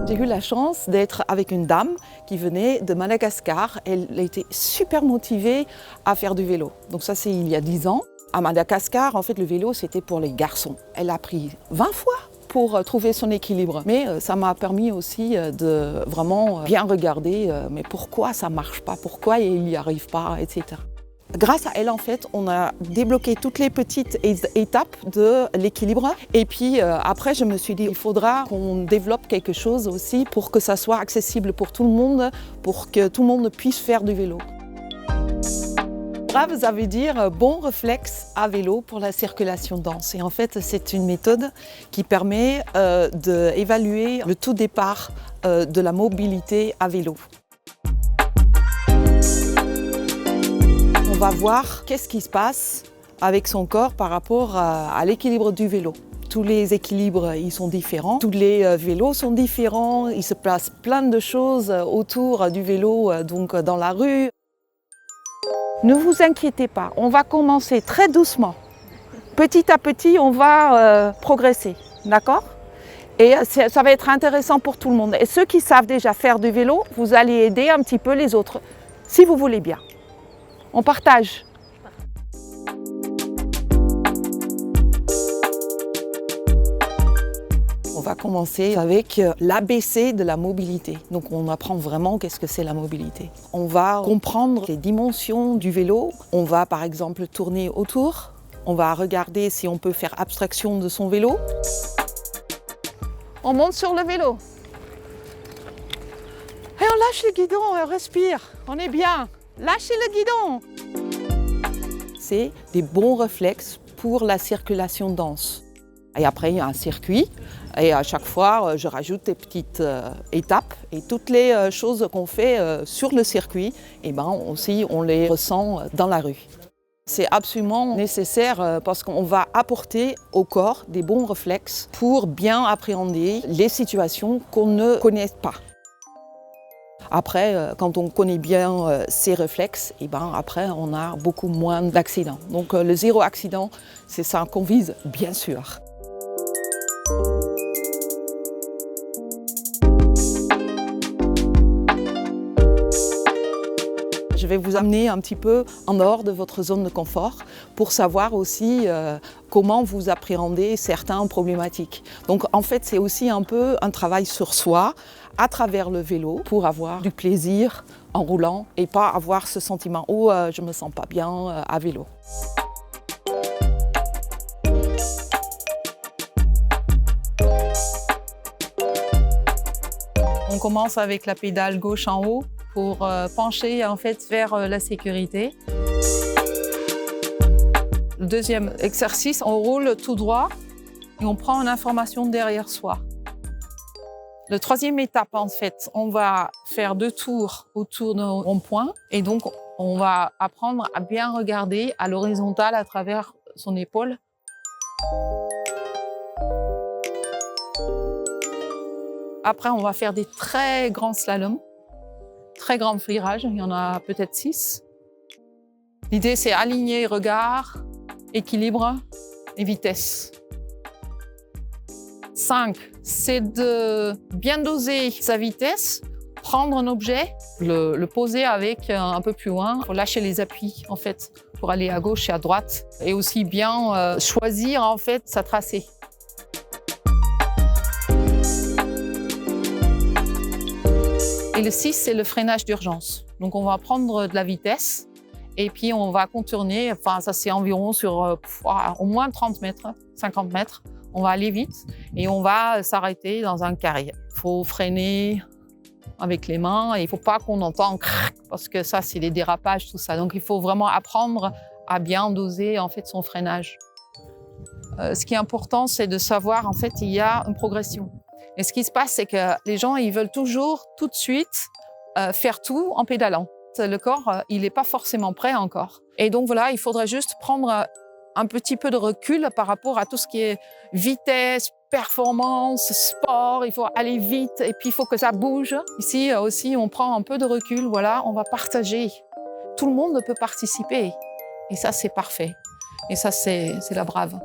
J'ai eu la chance d'être avec une dame qui venait de Madagascar. Elle était super motivée à faire du vélo. Donc ça, c'est il y a 10 ans. À Madagascar, en fait, le vélo, c'était pour les garçons. Elle a pris 20 fois pour trouver son équilibre. Mais ça m'a permis aussi de vraiment bien regarder mais pourquoi ça ne marche pas, pourquoi il n'y arrive pas, etc. Grâce à elle, en fait, on a débloqué toutes les petites étapes de l'équilibre. Et puis après, je me suis dit, il faudra qu'on développe quelque chose aussi pour que ça soit accessible pour tout le monde, pour que tout le monde puisse faire du vélo. BRAV, ça veut dire bon réflexe à vélo pour la circulation dense. Et en fait, c'est une méthode qui permet d'évaluer le tout départ de la mobilité à vélo. On va voir qu'est-ce qui se passe avec son corps par rapport à l'équilibre du vélo. Tous les équilibres ils sont différents, tous les vélos sont différents, il se passe plein de choses autour du vélo, donc dans la rue. Ne vous inquiétez pas, on va commencer très doucement. Petit à petit, on va progresser, d'accord ? Et ça va être intéressant pour tout le monde. Et ceux qui savent déjà faire du vélo, vous allez aider un petit peu les autres, si vous voulez bien. On partage. On va commencer avec l'ABC de la mobilité. Donc on apprend vraiment qu'est-ce que c'est la mobilité. On va comprendre les dimensions du vélo. On va par exemple tourner autour. On va regarder si on peut faire abstraction de son vélo. On monte sur le vélo. Et on lâche le guidon, on respire. On est bien. Lâchez le guidon. C'est des bons réflexes pour la circulation dense. Et après, il y a un circuit. Et à chaque fois, je rajoute des petites étapes. Et toutes les choses qu'on fait sur le circuit, eh ben, aussi, on les ressent dans la rue. C'est absolument nécessaire parce qu'on va apporter au corps des bons réflexes pour bien appréhender les situations qu'on ne connaît pas. Après, quand on connaît bien ces réflexes, et ben après on a beaucoup moins d'accidents. Donc le zéro accident, c'est ça qu'on vise, bien sûr. Je vais vous amener un petit peu en dehors de votre zone de confort pour savoir aussi comment vous appréhendez certaines problématiques. Donc en fait, c'est aussi un peu un travail sur soi à travers le vélo pour avoir du plaisir en roulant et pas avoir ce sentiment « oh, je ne me sens pas bien à vélo ». On commence avec la pédale gauche en haut pour pencher en fait vers la sécurité. Le deuxième exercice, on roule tout droit et on prend une information derrière soi. La troisième étape, en fait, on va faire 2 tours autour d'un rond-point et donc on va apprendre à bien regarder à l'horizontale à travers son épaule. Après, on va faire des très grands slaloms, très grands virages, il y en a peut-être 6. L'idée, c'est aligner regard, équilibre et vitesse. 5, c'est de bien doser sa vitesse, prendre un objet, le poser avec un peu plus loin, pour lâcher les appuis en fait, pour aller à gauche et à droite, et aussi bien choisir en fait sa tracée. Et le 6, c'est le freinage d'urgence. Donc on va prendre de la vitesse et puis on va contourner, enfin ça c'est environ sur au moins 30 mètres, 50 mètres. On va aller vite et on va s'arrêter dans un carré. Il faut freiner avec les mains et il ne faut pas qu'on entende parce que ça, c'est les dérapages, tout ça. Donc, il faut vraiment apprendre à bien doser en fait, son freinage. Ce qui est important, c'est de savoir en fait il y a une progression. Et ce qui se passe, c'est que les gens, ils veulent toujours tout de suite faire tout en pédalant. Le corps, il n'est pas forcément prêt encore. Et donc, voilà, il faudrait juste prendre un petit peu de recul par rapport à tout ce qui est vitesse, performance, sport, il faut aller vite et puis il faut que ça bouge. Ici aussi, on prend un peu de recul, voilà, on va partager. Tout le monde peut participer et ça, c'est parfait. Et ça, c'est la brave.